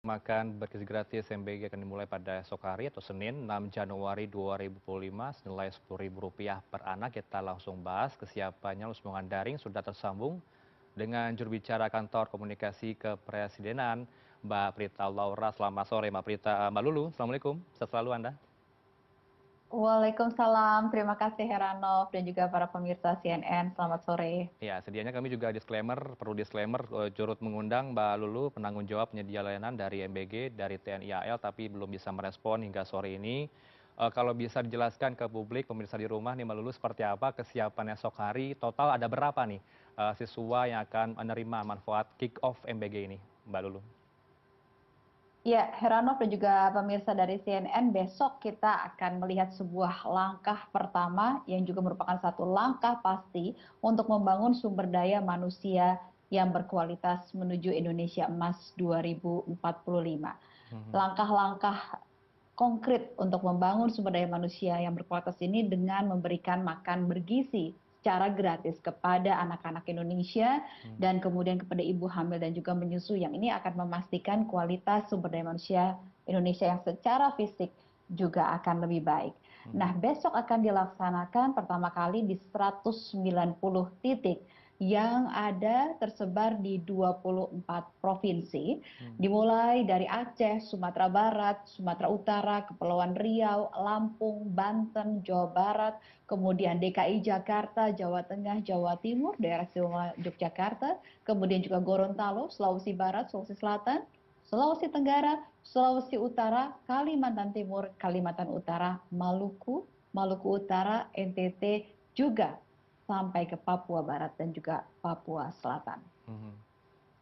Makan bergizi gratis MBG akan dimulai pada esok hari atau Senin 6 Januari 2025 senilai Rp10.000 per anak. Kita langsung bahas kesiapannya lulus hubungan daring sudah tersambung dengan juru bicara kantor komunikasi kepresidenan Mbak Prita Laura. Selamat sore Mbak Prita. Mbak Lulu, Assalamualaikum. Sehat selalu Anda. Waalaikumsalam, terima kasih Heranov dan juga para pemirsa CNN. Selamat sore. Ya, sedianya kami juga perlu disclaimer, turut mengundang Mbak Lulu, penanggung jawab penyedia layanan dari MBG, dari TNI AL, tapi belum bisa merespon hingga sore ini. Kalau bisa dijelaskan ke publik, pemirsa di rumah nih Mbak Lulu, seperti apa kesiapan esok hari, total ada berapa nih siswa yang akan menerima manfaat kick-off MBG ini, Mbak Lulu? Ya, Heranov dan juga pemirsa dari CNN, besok kita akan melihat sebuah langkah pertama yang juga merupakan satu langkah pasti untuk membangun sumber daya manusia yang berkualitas menuju Indonesia Emas 2045. Mhm. Langkah-langkah konkret untuk membangun sumber daya manusia yang berkualitas ini dengan memberikan makan bergizi secara gratis kepada anak-anak Indonesia Hmm. dan kemudian kepada ibu hamil dan juga menyusui, yang ini akan memastikan kualitas sumber daya manusia Indonesia yang secara fisik juga akan lebih baik. Mhm. Nah, besok akan dilaksanakan pertama kali di 190 titik yang ada tersebar di 24 provinsi, Hmm. dimulai dari Aceh, Sumatera Barat, Sumatera Utara, Kepulauan Riau, Lampung, Banten, Jawa Barat, kemudian DKI Jakarta, Jawa Tengah, Jawa Timur, daerah istimewa Yogyakarta, kemudian juga Gorontalo, Sulawesi Barat, Sulawesi Selatan, Sulawesi Tenggara, Sulawesi Utara, Kalimantan Timur, Kalimantan Utara, Maluku, Maluku Utara, NTT, juga sampai ke Papua Barat dan juga Papua Selatan. Mhm.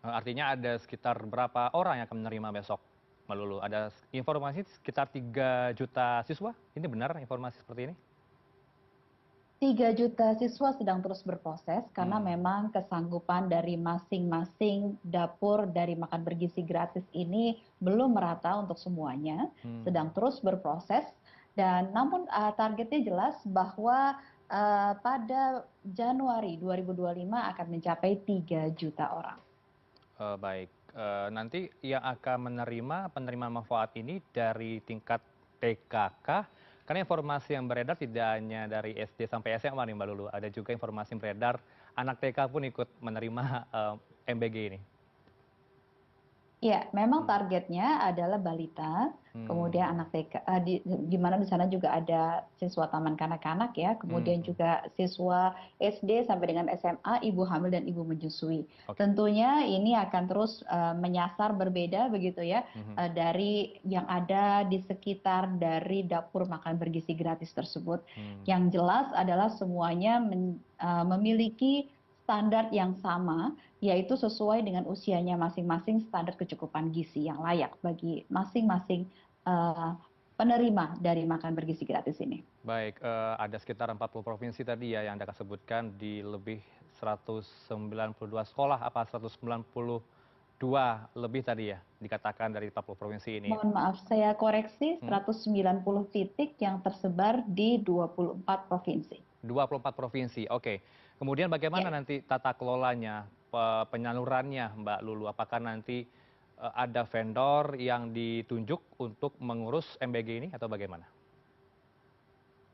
Artinya ada sekitar berapa orang yang akan menerima besok, Mbak Lulu? Ada informasi sekitar 3 juta siswa? Ini benar informasi seperti ini? 3 juta siswa sedang terus berproses karena Hmm. memang kesanggupan dari masing-masing dapur dari makan bergizi gratis ini belum merata untuk semuanya, Hmm. sedang terus berproses. Dan namun targetnya jelas bahwa pada Januari 2025 akan mencapai 3 juta orang. Baik. Nanti yang akan menerima penerima manfaat ini dari tingkat TK kah? Karena informasi yang beredar tidak hanya dari SD sampai SMA nih Mbak Lulu, ada juga informasi yang beredar anak TK pun ikut menerima MBG ini. Ya, memang Hmm. targetnya adalah balita, kemudian Hmm. anak TK, di mana di sana juga ada siswa taman kanak-kanak ya, kemudian Hmm. juga siswa SD sampai dengan SMA, ibu hamil dan ibu menyusui. Oke. Tentunya ini akan terus menyasar berbeda begitu ya, Mhm. dari yang ada di sekitar dari dapur makan bergizi gratis tersebut. Hmm. Yang jelas adalah semuanya memiliki standar yang sama, yaitu sesuai dengan usianya masing-masing, standar kecukupan gizi yang layak bagi masing-masing eh, penerima dari makan bergizi gratis ini. Baik, ada sekitar 40 provinsi tadi ya yang Anda sebutkan di lebih 192 sekolah, apa 192 lebih tadi ya dikatakan dari 40 provinsi ini. Mohon maaf, saya koreksi, Hmm? 190 titik yang tersebar di 24 provinsi. 24 provinsi, oke. Kemudian bagaimana Ya. nanti tata kelolanya, penyalurannya Mbak Lulu? Apakah nanti ada vendor yang ditunjuk untuk mengurus MBG ini atau bagaimana?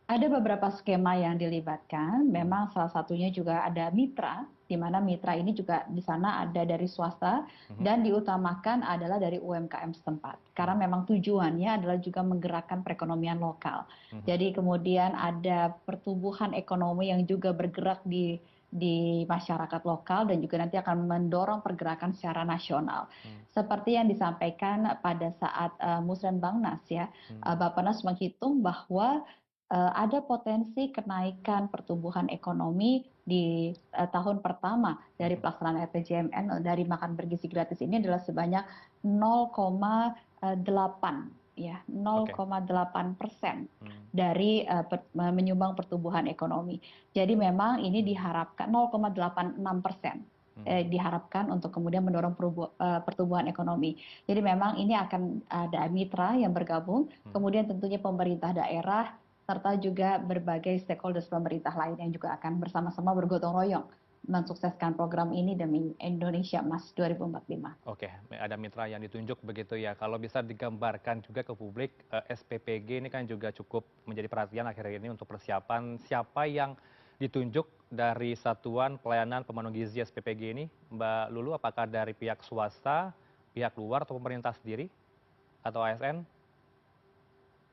Ada beberapa skema yang dilibatkan, Hmm. memang salah satunya juga ada mitra, di mana mitra ini juga di sana ada dari swasta Mhm. dan diutamakan adalah dari UMKM setempat. Karena Hmm. memang tujuannya adalah juga menggerakkan perekonomian lokal. Mhm. Jadi kemudian ada pertumbuhan ekonomi yang juga bergerak di masyarakat lokal dan juga nanti akan mendorong pergerakan secara nasional. Hmm. Seperti yang disampaikan pada saat Musrenbangnas ya, Hmm. Bappenas menghitung bahwa ada potensi kenaikan pertumbuhan ekonomi di tahun pertama dari Mhm. pelaksanaan RPJMN dari makan bergizi gratis ini adalah sebanyak 0,8 ya, Oke. 0,8% Hmm. dari menyumbang pertumbuhan ekonomi. Jadi memang ini Hmm. diharapkan 0,86%. Mhm. Diharapkan untuk kemudian mendorong pertumbuhan ekonomi. Jadi memang ini akan ada mitra yang bergabung, Mhm. kemudian tentunya pemerintah daerah serta juga berbagai stakeholders pemerintah lain yang juga akan bersama-sama bergotong royong mensukseskan program ini demi Indonesia Emas 2045. Oke, ada mitra yang ditunjuk begitu ya. Kalau bisa digambarkan juga ke publik, SPPG ini kan juga cukup menjadi perhatian akhir-akhir ini untuk persiapan siapa yang ditunjuk dari Satuan Pelayanan Pemenuh Gizi SPPG ini, Mbak Lulu, apakah dari pihak swasta, pihak luar atau pemerintah sendiri atau ASN?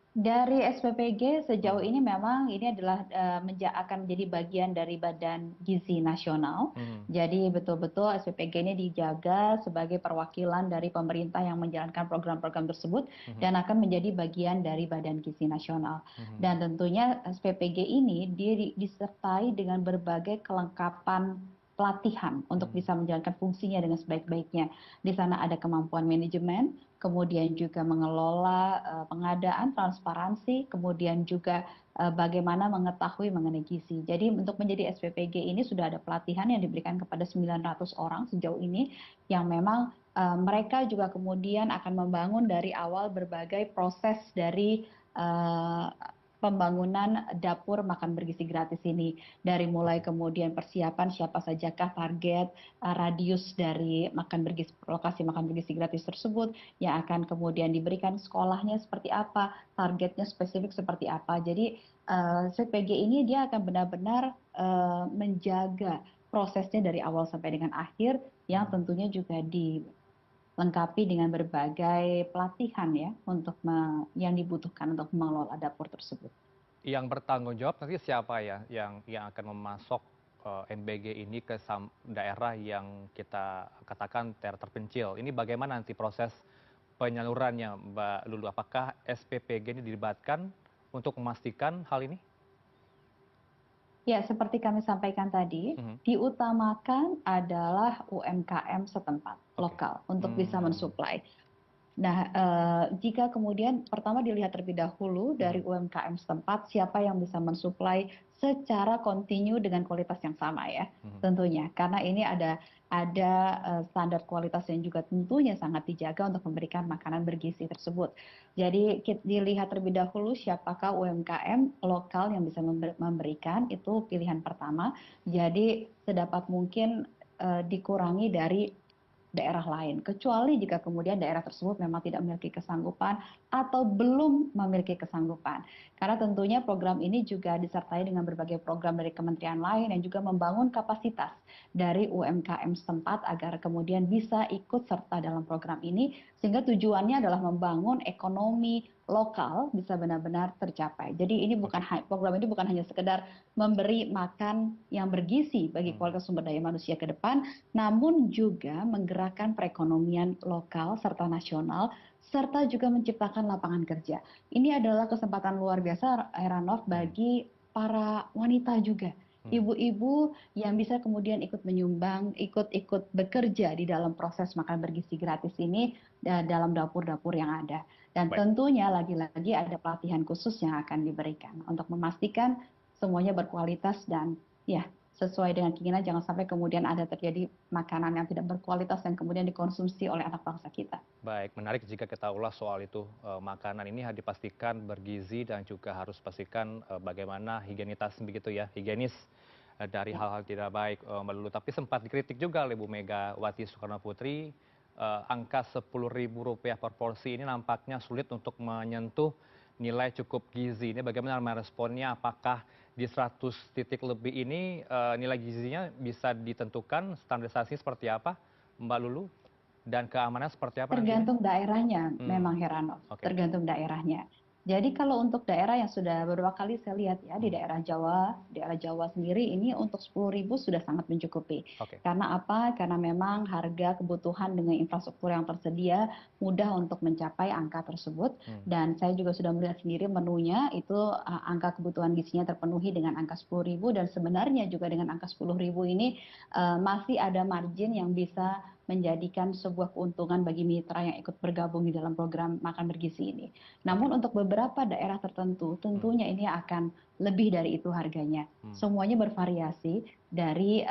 Dari SPPG sejauh Mhm, ini memang ini adalah akan menjadi bagian dari Badan Gizi Nasional. mhm, Jadi betul-betul SPPG ini dijaga sebagai perwakilan dari pemerintah yang menjalankan program-program tersebut mhm, dan akan menjadi bagian dari Badan Gizi Nasional. mhm, Dan tentunya SPPG ini disertai dengan berbagai kelengkapan pelatihan untuk mhm. bisa menjalankan fungsinya dengan sebaik-baiknya. Di sana ada kemampuan manajemen, kemudian juga mengelola pengadaan, transparansi, kemudian juga bagaimana mengetahui mengenai gizi. Jadi untuk menjadi SPPG ini sudah ada pelatihan yang diberikan kepada 900 orang sejauh ini yang memang mereka juga kemudian akan membangun dari awal berbagai proses dari eh, pembangunan dapur makan bergizi gratis ini. Dari mulai Oke, kemudian persiapan siapa sajakah target, radius dari lokasi makan bergizi gratis tersebut, yang akan kemudian diberikan sekolahnya seperti apa, targetnya spesifik seperti apa. Jadi CPG ini dia akan benar-benar menjaga prosesnya dari awal sampai dengan akhir yang mhm. tentunya juga dilengkapi dengan berbagai pelatihan ya untuk yang dibutuhkan untuk mengelola dapur tersebut. Yang bertanggung jawab nanti siapa ya yang akan memasok, MBG ini ke daerah yang kita katakan daerah terpencil. Ini bagaimana nanti proses penyalurannya, Mbak Lulu? Apakah SPPG ini dilibatkan untuk memastikan hal ini? Ya, seperti kami sampaikan tadi, Mhm, diutamakan adalah UMKM setempat, oke. lokal, untuk bisa Mmm, mensuplai. Nah, jika kemudian pertama dilihat terlebih dahulu dari mhm, UMKM setempat, siapa yang bisa mensuplai secara kontinu dengan kualitas yang sama ya, mhm. tentunya. Karena ini ada standar kualitas yang juga tentunya sangat dijaga untuk memberikan makanan bergizi tersebut. Jadi dilihat terlebih dahulu siapakah UMKM lokal yang bisa memberikan, itu pilihan pertama. Jadi sedapat mungkin dikurangi dari daerah lain, kecuali jika kemudian daerah tersebut memang tidak memiliki kesanggupan atau belum memiliki kesanggupan. Karena tentunya program ini juga disertai dengan berbagai program dari kementerian lain yang juga membangun kapasitas dari UMKM setempat agar kemudian bisa ikut serta dalam program ini, sehingga tujuannya adalah membangun ekonomi lokal bisa benar-benar tercapai. Jadi ini Oke, program ini bukan hanya sekedar memberi makan yang bergizi bagi mhm, kualitas sumber daya manusia ke depan, namun juga menggerakkan perekonomian lokal serta nasional, serta juga menciptakan lapangan kerja. Ini adalah kesempatan luar biasa, Heranov, mhm, bagi para wanita juga. mhm. Ibu-ibu yang bisa kemudian ikut menyumbang, ikut-ikut bekerja di dalam proses makan bergizi gratis ini dalam dapur-dapur yang ada. Dan Baik. tentunya lagi-lagi ada pelatihan khusus yang akan diberikan untuk memastikan semuanya berkualitas dan ya sesuai dengan keinginan, jangan sampai kemudian ada terjadi makanan yang tidak berkualitas yang kemudian dikonsumsi oleh anak bangsa kita. Baik, menarik jika kita ulas soal itu. Makanan ini harus dipastikan bergizi dan juga harus pastikan bagaimana higienitas begitu ya, higienis dari Ya. hal-hal tidak baik, Mbak Lulu. Tapi sempat dikritik juga oleh Bu Megawati Soekarno Putri, angka Rp10.000 per porsi ini nampaknya sulit untuk menyentuh nilai cukup gizi. Ini bagaimana meresponnya? Apakah di 100 titik lebih ini nilai gizinya bisa ditentukan standarisasi seperti apa, Mbak Lulu? Dan keamanan seperti apa nantinya? Tergantung daerahnya Hmm, memang Heranov, oke. tergantung daerahnya. Jadi kalau untuk daerah yang sudah beberapa kali saya lihat ya di Mhm, daerah Jawa sendiri ini untuk 10.000 sudah sangat mencukupi. oke, Karena apa? Karena memang harga kebutuhan dengan infrastruktur yang tersedia mudah untuk mencapai angka tersebut. mmm, Dan saya juga sudah melihat sendiri menunya itu angka kebutuhan gizinya terpenuhi dengan angka 10.000 dan sebenarnya juga dengan angka 10.000 ini masih ada margin yang bisa menjadikan sebuah keuntungan bagi mitra yang ikut bergabung di dalam program makan bergizi ini. oke, Namun untuk beberapa daerah tertentu, mmm, tentunya ini akan lebih dari itu harganya. mmm, Semuanya bervariasi dari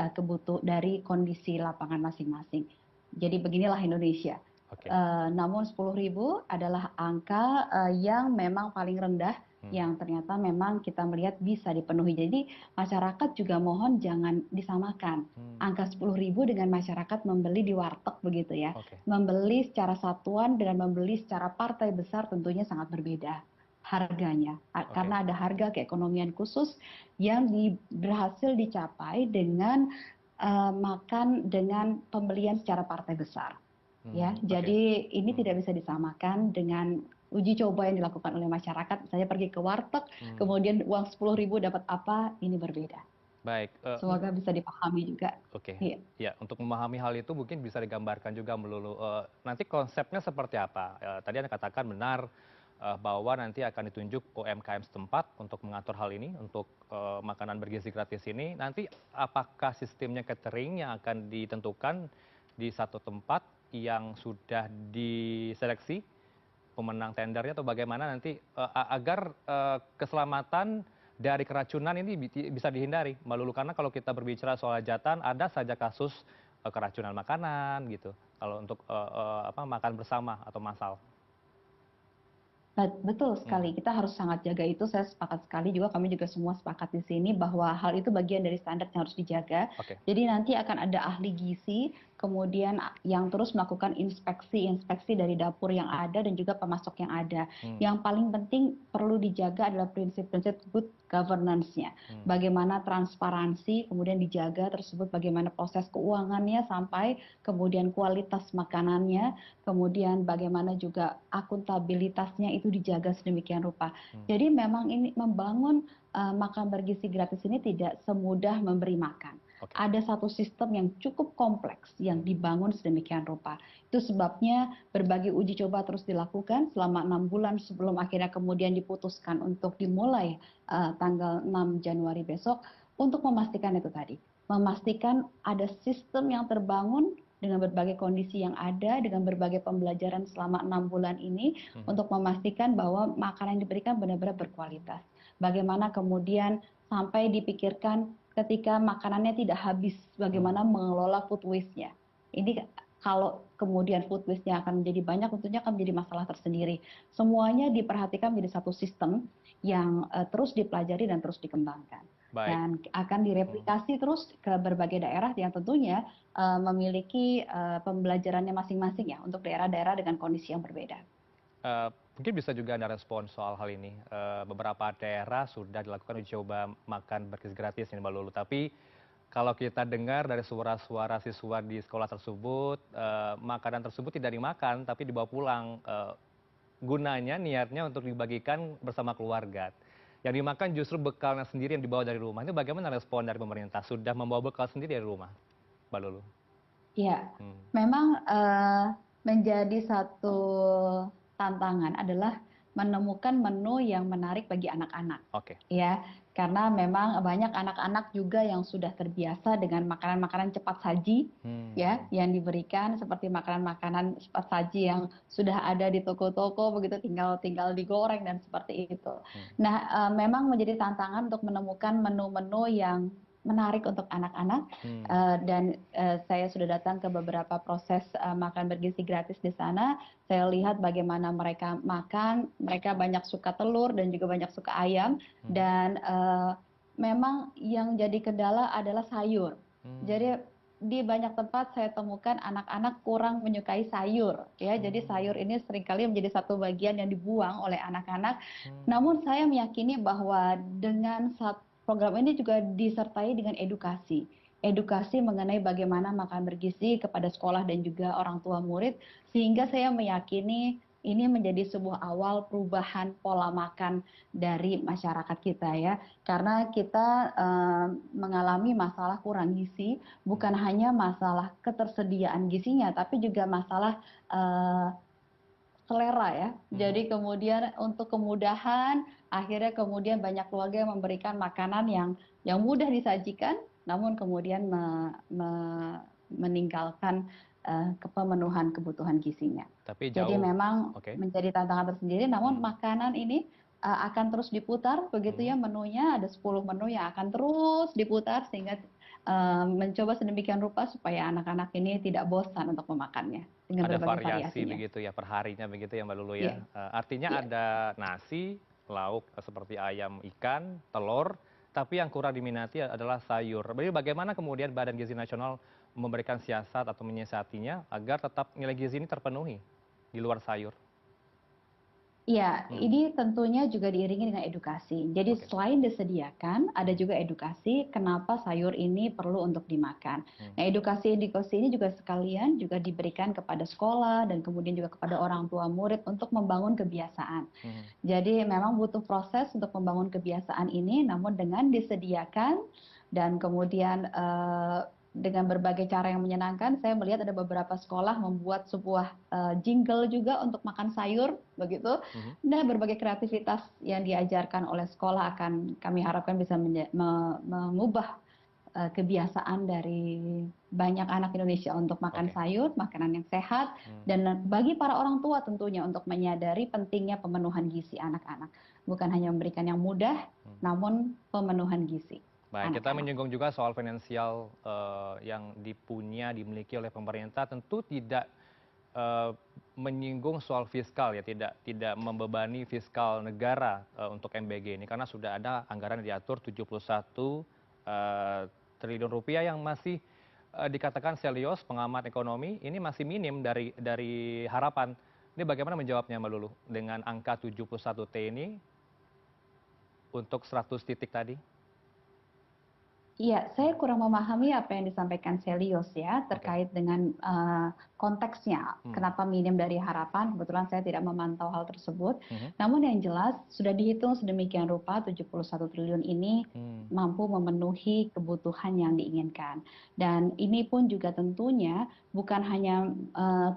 dari kondisi lapangan masing-masing. Jadi beginilah Indonesia. Oke. Namun 10.000 adalah angka yang memang paling rendah Hmm. yang ternyata memang kita melihat bisa dipenuhi. Jadi masyarakat juga mohon jangan disamakan angka 10.000 dengan masyarakat membeli di warteg begitu ya. Oke. Membeli secara satuan dengan membeli secara partai besar tentunya sangat berbeda harganya. Karena ada harga keekonomian khusus yang berhasil dicapai dengan makan dengan pembelian secara partai besar. Ya, jadi ini tidak bisa disamakan dengan uji coba yang dilakukan oleh masyarakat. Misalnya pergi ke warteg, kemudian uang 10.000 dapat apa? Ini berbeda. Baik. Semoga bisa dipahami juga. Oke. Iya. Ya, untuk memahami hal itu mungkin bisa digambarkan juga melulu. Nanti konsepnya seperti apa? Tadi Anda katakan benar bahwa nanti akan ditunjuk UMKM setempat untuk mengatur hal ini, untuk makanan bergizi gratis ini. Nanti apakah sistemnya catering yang akan ditentukan di satu tempat yang sudah diseleksi pemenang tendernya, atau bagaimana nanti agar keselamatan dari keracunan ini bisa dihindari, Mbak Lulu? Karena kalau kita berbicara soal hajatan, ada saja kasus keracunan makanan gitu. Kalau untuk makan bersama atau massal. Betul sekali, kita harus sangat jaga itu. Saya sepakat sekali juga, kami juga semua sepakat di sini bahwa hal itu bagian dari standar yang harus dijaga. Oke. Jadi nanti akan ada ahli gizi, kemudian yang terus melakukan inspeksi dari dapur yang ada dan juga pemasok yang ada. Yang paling penting perlu dijaga adalah prinsip-prinsip good governance-nya. Bagaimana transparansi kemudian dijaga tersebut, bagaimana proses keuangannya sampai kemudian kualitas makanannya, kemudian bagaimana juga akuntabilitasnya itu dijaga sedemikian rupa. Jadi memang ini membangun makan bergizi gratis ini tidak semudah memberi makan. Ada satu sistem yang cukup kompleks yang dibangun sedemikian rupa. Itu sebabnya berbagai uji coba terus dilakukan selama 6 bulan sebelum akhirnya kemudian diputuskan untuk dimulai tanggal 6 Januari besok, untuk memastikan itu tadi. Memastikan ada sistem yang terbangun dengan berbagai kondisi yang ada, dengan berbagai pembelajaran selama 6 bulan ini, untuk memastikan bahwa makanan yang diberikan benar-benar berkualitas. Bagaimana kemudian sampai dipikirkan ketika makanannya tidak habis, bagaimana mengelola food waste-nya. Ini kalau kemudian food waste-nya akan menjadi banyak, tentunya akan menjadi masalah tersendiri. Semuanya diperhatikan menjadi satu sistem yang terus dipelajari dan terus dikembangkan. Baik. Dan akan direplikasi terus ke berbagai daerah yang tentunya memiliki pembelajarannya masing-masing ya, untuk daerah-daerah dengan kondisi yang berbeda. Mungkin bisa juga Anda respon soal hal ini. Beberapa daerah sudah dilakukan uji coba makan bergizi gratis ini, Mbak Lulu. Tapi kalau kita dengar dari suara-suara siswa di sekolah tersebut, makanan tersebut tidak dimakan tapi dibawa pulang. Gunanya, niatnya untuk dibagikan bersama keluarga. Yang dimakan justru bekalnya sendiri yang dibawa dari rumah. Itu bagaimana respon dari pemerintah? Sudah membawa bekal sendiri dari rumah, Mbak Lulu? Iya, memang menjadi satu tantangan adalah menemukan menu yang menarik bagi anak-anak. Oke. Ya, karena memang banyak anak-anak juga yang sudah terbiasa dengan makanan-makanan cepat saji, ya, yang diberikan seperti makanan-makanan cepat saji yang sudah ada di toko-toko begitu, tinggal digoreng dan seperti itu. Nah, memang menjadi tantangan untuk menemukan menu-menu yang menarik untuk anak-anak, dan saya sudah datang ke beberapa proses makan bergizi gratis di sana. Saya lihat bagaimana mereka makan, mereka banyak suka telur dan juga banyak suka ayam, dan memang yang jadi kendala adalah sayur. Jadi di banyak tempat saya temukan anak-anak kurang menyukai sayur, ya. Jadi sayur ini seringkali menjadi satu bagian yang dibuang oleh anak-anak. Namun saya meyakini bahwa dengan program ini juga disertai dengan edukasi mengenai bagaimana makan bergizi kepada sekolah dan juga orang tua murid, sehingga saya meyakini ini menjadi sebuah awal perubahan pola makan dari masyarakat kita ya. Karena kita mengalami masalah kurang gizi, bukan hanya masalah ketersediaan gizinya, tapi juga masalah selera ya. Jadi kemudian untuk kemudahan, akhirnya kemudian banyak keluarga yang memberikan makanan yang mudah disajikan, namun kemudian meninggalkan pemenuhan kebutuhan gizinya. Tapi Jadi jauh. memang Oke. menjadi tantangan tersendiri, namun makanan ini akan terus diputar begitu ya, menunya ada 10 menu yang akan terus diputar sehingga mencoba sedemikian rupa supaya anak-anak ini tidak bosan untuk memakannya. dengan Ada berbagai variasi variasinya. begitu ya, perharinya begitu ya Mbak Lulu ya. Iya, Artinya iya. ada nasi, lauk seperti ayam, ikan, telur, tapi yang kurang diminati adalah sayur. Jadi bagaimana kemudian Badan Gizi Nasional memberikan siasat atau menyiasatinya agar tetap nilai gizi ini terpenuhi di luar sayur? Iya, Hmm, ini tentunya juga diiringi dengan edukasi. Jadi oke. selain disediakan, ada Hmm, juga edukasi kenapa sayur ini perlu untuk dimakan. hmm, Nah, edukasi-edukasi ini juga sekalian juga diberikan kepada sekolah dan kemudian juga kepada orang tua murid untuk membangun kebiasaan. hmm. Jadi memang butuh proses untuk membangun kebiasaan ini, namun dengan disediakan dan kemudian dengan berbagai cara yang menyenangkan, saya melihat ada beberapa sekolah membuat sebuah jingle juga untuk makan sayur, begitu. Mhm. Nah, berbagai kreativitas yang diajarkan oleh sekolah akan kami harapkan bisa mengubah kebiasaan dari banyak anak Indonesia untuk makan Oke. sayur, makanan yang sehat, Hmm, dan bagi para orang tua tentunya untuk menyadari pentingnya pemenuhan gizi anak-anak. Bukan hanya memberikan yang mudah, hmm. namun pemenuhan gizi Baik, kita anak-anak. menyinggung juga soal finansial yang dimiliki oleh pemerintah, tentu tidak eh, menyinggung soal fiskal ya, tidak membebani fiskal negara untuk MBG ini karena sudah ada anggaran yang diatur 71 eh, triliun rupiah yang masih dikatakan serius pengamat ekonomi ini masih minim dari harapan. Ini bagaimana menjawabnya Mbak Lulu dengan angka 71 T ini untuk 100 titik tadi? Iya, Hmm, saya kurang memahami apa yang disampaikan Selios ya oke. terkait dengan konteksnya. Hmm, Kenapa minim dari harapan? Kebetulan saya tidak memantau hal tersebut. mhm, Namun yang jelas sudah dihitung sedemikian rupa 71 triliun ini hmm, mampu memenuhi kebutuhan yang diinginkan. Dan ini pun juga tentunya bukan hanya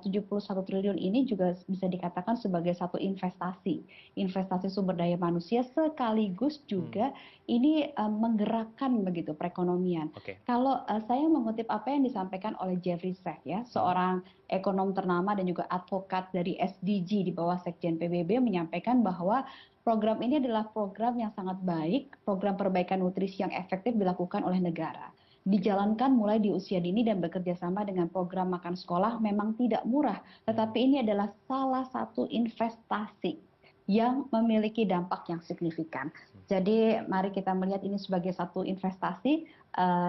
71 triliun ini juga bisa dikatakan sebagai satu investasi. Investasi sumber daya manusia sekaligus hmm, juga ini menggerakkan begitu perekonomian. oke. Kalau saya mengutip apa yang disampaikan oleh Jeffrey Sachs ya, Mhm, seorang ekonom ternama dan juga advokat dari SDG di bawah Sekjen PBB menyampaikan bahwa program ini adalah program yang sangat baik, program perbaikan nutrisi yang efektif dilakukan oleh negara. oke. Dijalankan mulai di usia dini dan bekerja sama dengan program makan sekolah memang tidak murah, Hmm, tetapi ini adalah salah satu investasi yang memiliki dampak yang signifikan. hmm. Jadi mari kita melihat ini sebagai satu investasi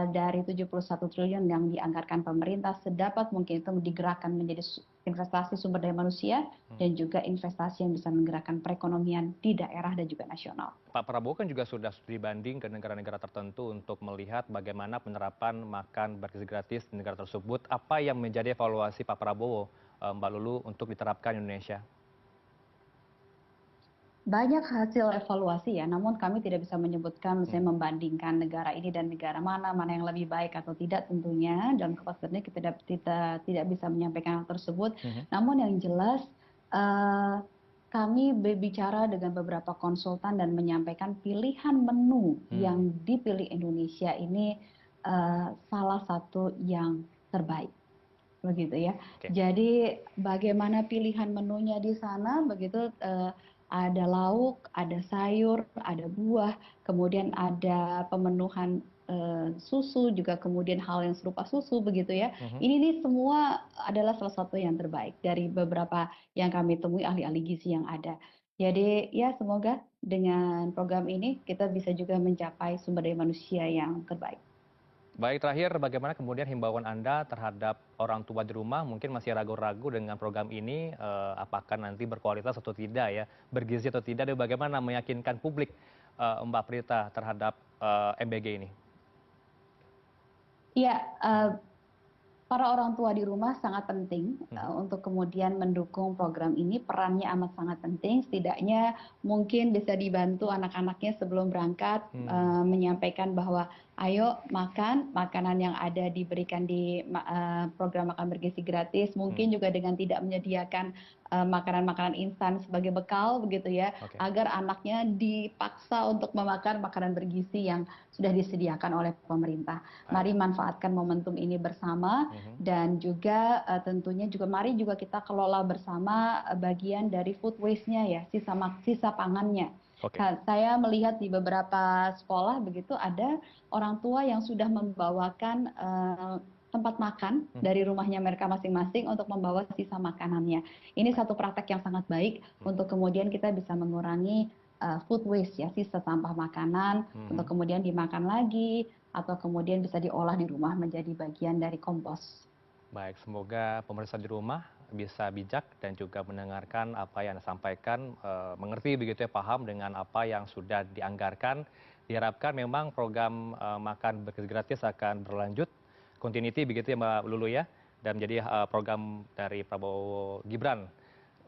dari 71 triliun yang dianggarkan pemerintah sedapat mungkin itu digerakkan menjadi investasi sumber daya manusia Hmm. dan juga investasi yang bisa menggerakkan perekonomian di daerah dan juga nasional. Pak Prabowo kan juga sudah dibanding ke negara-negara tertentu untuk melihat bagaimana penerapan makan bergizi gratis di negara tersebut. Apa yang menjadi evaluasi Pak Prabowo, Mbak Lulu, untuk diterapkan di Indonesia? Banyak hasil evaluasi ya, namun kami tidak bisa menyebutkan Hmm, misalnya membandingkan negara ini dan negara mana, mana yang lebih baik atau tidak tentunya. Dalam kapasitas ini kita tidak bisa menyampaikan hal tersebut. mhm, Namun yang jelas eh, kami berbicara dengan beberapa konsultan dan menyampaikan pilihan menu hmm, yang dipilih Indonesia ini salah satu yang terbaik begitu ya. oke. Jadi bagaimana pilihan menunya di sana begitu ada lauk, ada sayur, ada buah, kemudian ada pemenuhan susu juga kemudian hal yang serupa susu begitu ya. Mhm. Ini nih semua adalah salah satu yang terbaik dari beberapa yang kami temui ahli-ahli gizi yang ada. Jadi ya semoga dengan program ini kita bisa juga mencapai sumber daya manusia yang terbaik. Baik, terakhir bagaimana kemudian himbauan Anda terhadap orang tua di rumah mungkin masih ragu-ragu dengan program ini, apakah nanti berkualitas atau tidak ya, bergizi atau tidak, dan bagaimana meyakinkan publik, Mbak Prita terhadap MBG ini? Iya, Mhm, para orang tua di rumah sangat penting mhm, untuk kemudian mendukung program ini. Perannya amat sangat penting. Setidaknya mungkin bisa dibantu anak-anaknya sebelum berangkat hmm, menyampaikan bahwa ayo makan makanan yang ada diberikan di program makan bergizi gratis. hmm, Mungkin juga dengan tidak menyediakan makanan-makanan instan sebagai bekal begitu ya, oke. agar anaknya dipaksa untuk memakan makanan bergizi yang sudah disediakan oleh pemerintah. Baik. Mari manfaatkan momentum ini bersama Mhm, dan juga tentunya juga mari juga kita kelola bersama bagian dari food waste-nya ya, sisa pangannya. oke. Saya melihat di beberapa sekolah begitu ada orang tua yang sudah membawakan tempat makan dari rumahnya mereka masing-masing untuk membawa sisa makanannya. Ini satu praktek yang sangat baik untuk kemudian kita bisa mengurangi food waste ya, sisa sampah makanan untuk kemudian dimakan lagi atau kemudian bisa diolah di rumah menjadi bagian dari kompos. Baik, semoga pemirsa di rumah bisa bijak dan juga mendengarkan apa yang disampaikan, mengerti begitu ya, paham dengan apa yang sudah dianggarkan. Diharapkan memang program makan gratis akan berlanjut, continuity begitu ya Mbak Lulu ya, dan menjadi program dari Prabowo Gibran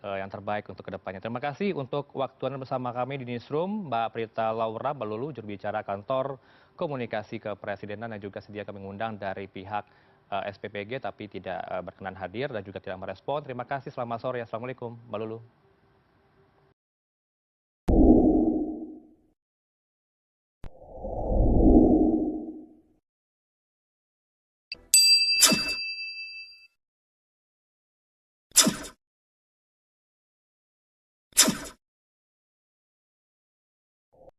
yang terbaik untuk kedepannya. Terima kasih untuk waktu Anda bersama kami di Newsroom, Mbak Prita Laura, Mbak Lulu, juru bicara kantor komunikasi kepresidenan dan juga sedia kami mengundang dari pihak SPPG tapi tidak berkenan hadir dan juga tidak merespon. Terima kasih, selamat sore. Assalamualaikum, Mbak Lulu.